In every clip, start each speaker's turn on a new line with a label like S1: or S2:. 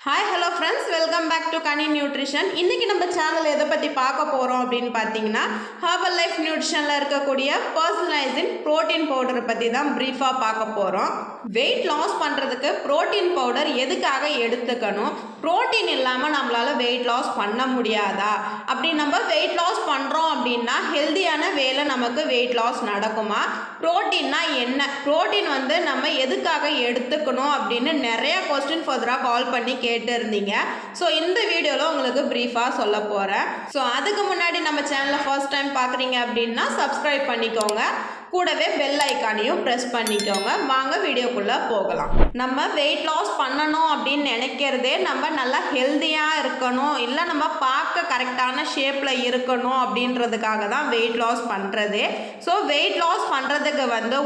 S1: Hi hello friends, welcome back to Kani nutrition. இன்றைக்கி நம்ம channel எதை பற்றி பார்க்க போகிறோம் அப்படின்னு பார்த்தீங்கன்னா, ஹெர்பல் லைஃப் நியூட்ரிஷனில் இருக்கக்கூடிய பர்சனலைசிங் ப்ரோட்டீன் பவுடரை பற்றி தான் ப்ரீஃபாக பார்க்க போகிறோம். வெயிட் லாஸ் பண்ணுறதுக்கு ப்ரோட்டீன் பவுடர் எதுக்காக எடுத்துக்கணும், ப்ரோட்டீன் இல்லாமல் நம்மளால் வெயிட் லாஸ் பண்ண முடியாதா, அப்படி நம்ம வெயிட் லாஸ் பண்ணுறோம் அப்படின்னா ஹெல்த்தியான வேலை நமக்கு வெயிட் லாஸ் நடக்குமா, ப்ரோட்டீன்னா என்ன, ப்ரோட்டீன் நம்ம எதுக்காக எடுத்துக்கணும் அப்படின்னு நிறைய கொஸ்டின் ஃபர்தராக கால் பண்ணி கேட்டு இருந்தீங்க. ஸோ இந்த வீடியோவில் உங்களுக்கு ப்ரீஃபாக சொல்ல போகிறேன். ஸோ அதுக்கு முன்னாடி நம்ம சேனலை ஃபர்ஸ்ட் டைம் பார்க்குறீங்க அப்படின்னா சப்ஸ்கிரைப் பண்ணிக்கோங்க, கூடவே பெல் ஐக்கானையும் ப்ரெஸ் பண்ணிக்கோங்க. வாங்க வீடியோக்குள்ளே போகலாம். நம்ம வெயிட் லாஸ் பண்ணணும் அப்படின்னு நினைக்கிறதே நம்ம நல்லா ஹெல்த்தியாக இருக்கணும், இல்லை நம்ம பார்க்க கரெக்டான ஷேப்பில் இருக்கணும் அப்படின்றதுக்காக தான் வெயிட் லாஸ் பண்ணுறதே. ஸோ வெயிட் லாஸ் பண்ணுறதுக்கு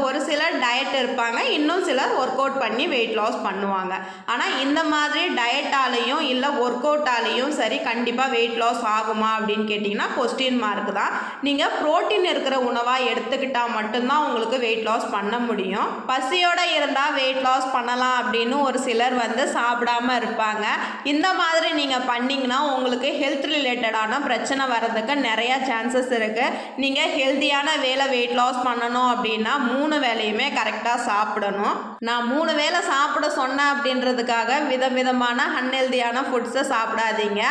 S1: ஒரு சிலர் டயட் இருப்பாங்க, இன்னும் சிலர் ஒர்க் அவுட் பண்ணி வெயிட் லாஸ் பண்ணுவாங்க. ஆனால் இந்த மாதிரி டயட்டாலையும் இல்லை ஒர்க் அவுட்டாலையும் சரி கண்டிப்பாக வெயிட் லாஸ் ஆகுமா அப்படின்னு கேட்டிங்கன்னா கொஸ்டின் மார்க் தான். நீங்கள் ப்ரோட்டீன் இருக்கிற உணவாக எடுத்துக்கிட்டால் மட்டும்தான் உங்களுக்கு வெயிட் லாஸ் பண்ண முடியும். பசியோட இருந்தால் வெயிட் லாஸ் பண்ணலாம் அப்படின்னு ஒரு சிலர் சாப்பிடாம இருப்பாங்க. இந்த மாதிரி நீங்கள் பண்ணிங்கன்னா உங்களுக்கு ஹெல்த் ரிலேட்டடான பிரச்சனை வர்றதுக்கு நிறையா சான்சஸ் இருக்குது. நீங்கள் ஹெல்த்தியான வேலை வெயிட் லாஸ் பண்ணணும் அப்படின்னா 3 வேளையுமே கரெக்டாக சாப்பிடணும். நான் 3 வேளை சாப்பிட சொன்னேன் அப்படின்றதுக்காக விதவிதமான அன்ஹெல்தியான ஃபுட்ஸை சாப்பிடாதீங்க.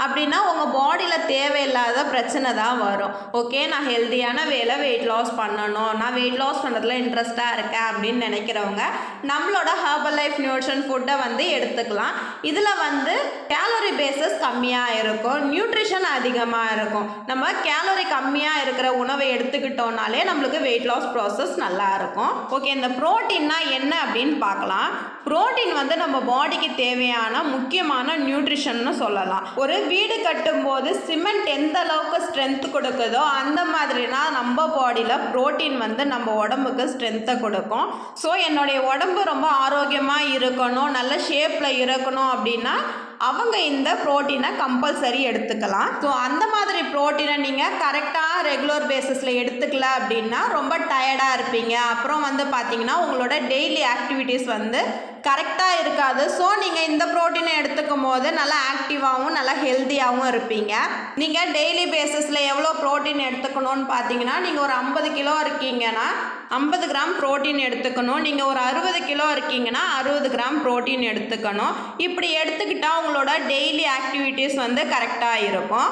S1: அப்படின்னா உங்கள் பாடியில் தேவையில்லாத பிரச்சனை தான் வரும். ஓகே, நான் ஹெல்த்தியான வேலை வெயிட் லாஸ் பண்ணணும், நான் வெயிட் லாஸ் பண்ணுறதுல இன்ட்ரெஸ்டாக இருக்கேன் அப்படின்னு நினைக்கிறவங்க நம்மளோட ஹெர்பல் லைஃப் நியூட்ரிஷன் ஃபுட்டை எடுத்துக்கலாம். இதில் கேலரி பேஸஸ் கம்மியாக இருக்கும், நியூட்ரிஷன் அதிகமாக இருக்கும். நம்ம கேலரி கம்மியாக இருக்கிற உணவை எடுத்துக்கிட்டோம்னாலே நம்மளுக்கு வெயிட் லாஸ் ப்ராசஸ் நல்லா இருக்கும். ஓகே, இந்த ப்ரோட்டீன்னா என்ன அப்படின்னு பார்க்கலாம். ப்ரோட்டீன் நம்ம பாடிக்கு தேவையான முக்கியமான நியூட்ரிஷன்னு சொல்லலாம். ஒரு வீடு கட்டும்போது சிமெண்ட் எந்த அளவுக்கு ஸ்ட்ரென்த் கொடுக்குதோ அந்த மாதிரினா நம்ம பாடியில் ப்ரோட்டீன் நம்ம உடம்புக்கு ஸ்ட்ரென்த்தை கொடுக்கும். ஸோ என்னுடைய உடம்பு ரொம்ப ஆரோக்கியமாக இருக்கணும், நல்ல ஷேப்பில் இருக்கணும் அப்படின்னா அவங்க இந்த ப்ரோட்டீனை கம்பல்சரி எடுத்துக்கலாம். ஸோ அந்த மாதிரி ப்ரோட்டீனை நீங்கள் கரெக்டாக ரெகுலர் பேசிஸில் எடுத்துக்கல அப்படின்னா ரொம்ப டயர்டாக இருப்பீங்க. அப்புறம் பார்த்தீங்கன்னா உங்களோட டெய்லி ஆக்டிவிட்டீஸ் கரெக்டாக இருக்காது. ஸோ நீங்கள் இந்த ப்ரோட்டீனை எடுத்துக்கும் போது நல்லா ஆக்டிவாகவும் நல்லா ஹெல்த்தியாகவும் இருப்பீங்க. நீங்கள் டெய்லி பேசிஸில் எவ்வளோ ப்ரோட்டீன் எடுத்துக்கணும்னு பார்த்தீங்கன்னா, நீங்கள் ஒரு 50 கிலோ இருக்கீங்கன்னா 50 கிராம் ப்ரோட்டீன் எடுத்துக்கணும். நீங்கள் ஒரு 60 கிலோ இருக்கீங்கன்னா 60 கிராம் ப்ரோட்டீன் எடுத்துக்கணும். இப்படி எடுத்துக்கிட்டால் உங்களோட டெய்லி ஆக்டிவிட்டீஸ் கரெக்டாக இருக்கும்.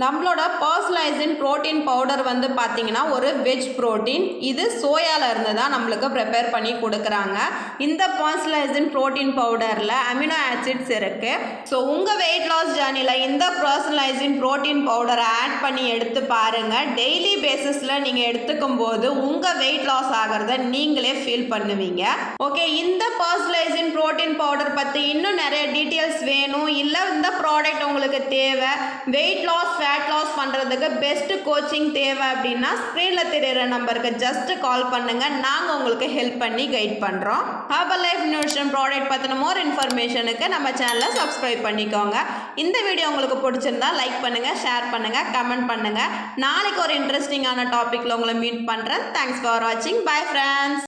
S1: நம்மளோட பர்சனலைசிங் ப்ரோட்டீன் பவுடர் பார்த்தீங்கன்னா ஒரு வெஜ் ப்ரோட்டீன். இது சோயாவில் இருந்து தான் நம்மளுக்கு ப்ரிப்பேர் பண்ணி கொடுக்குறாங்க. இந்த பர்சனலைசிங் ப்ரோட்டீன் பவுடரில் அமினோ ஆசிட்ஸ் இருக்குது. ஸோ உங்கள் வெயிட் லாஸ் ஜேர்னியில் இந்த பர்சனலைசிங் ப்ரோட்டீன் பவுடரை ஆட் பண்ணி எடுத்து பாருங்கள். டெய்லி பேசிஸில் நீங்கள் எடுத்துக்கும் போது உங்கள் வெயிட் லாஸ் ஆகிறத நீங்களே ஃபீல் பண்ணுவீங்க. ஓகே, இந்த பர்சனலைசிங் ப்ரோட்டீன் பவுடர் பற்றி இன்னும் நிறைய டீட்டெயில்ஸ் வேணும், இல்லை இந்த ப்ராடக்ட் உங்களுக்கு தேவை, வெயிட் லாஸ் ஃபேட் லாஸ் பண்ணுறதுக்கு பெஸ்ட் கோச்சிங் தேவை அப்படின்னா ஸ்க்ரீனில் தெரிகிற நம்பருக்கு ஜஸ்ட் கால் பண்ணுங்கள், நாங்கள் உங்களுக்கு ஹெல்ப் பண்ணி கைட் பண்ணுறோம். ஹெர்பல் லைஃப் நியூட்ரிஷன் ப்ராடக்ட் பற்றின மோர் இன்ஃபர்மேஷனுக்கு நம்ம சேனலை சப்ஸ்கிரைப் பண்ணிக்கோங்க. இந்த வீடியோ உங்களுக்கு பிடிச்சிருந்தா லைக் பண்ணுங்கள், ஷேர் பண்ணுங்கள், கமெண்ட் பண்ணுங்கள். நாளைக்கு ஒரு இன்ட்ரெஸ்டிங்கான டாப்பிக்கில் உங்களை மீட் பண்ணுறேன். தேங்க்ஸ் ஃபார் வாட்சிங். Bye friends.